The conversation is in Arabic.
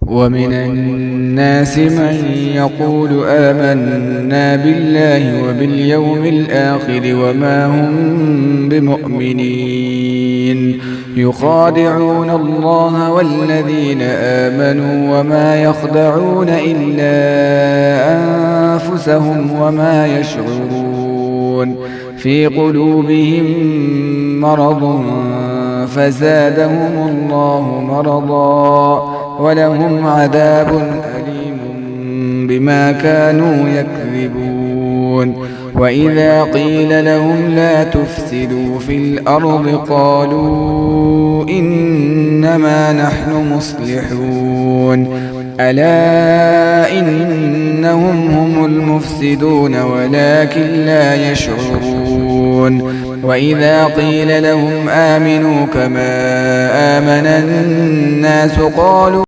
ومن الناس من يقول آمنا بالله وباليوم الآخر وما هم بمؤمنين يخادعون الله والذين آمنوا وما يخدعون إلا أنفسهم وما يشعرون في قلوبهم مرض فزادهم الله مرضا ولهم عذاب أليم بما كانوا يكذبون وإذا قيل لهم لا تفسدوا في الأرض قالوا إنما نحن مصلحون ألا إنهم هم المفسدون ولكن لا يشعرون وإذا قيل لهم آمنوا كما آمن الناس قالوا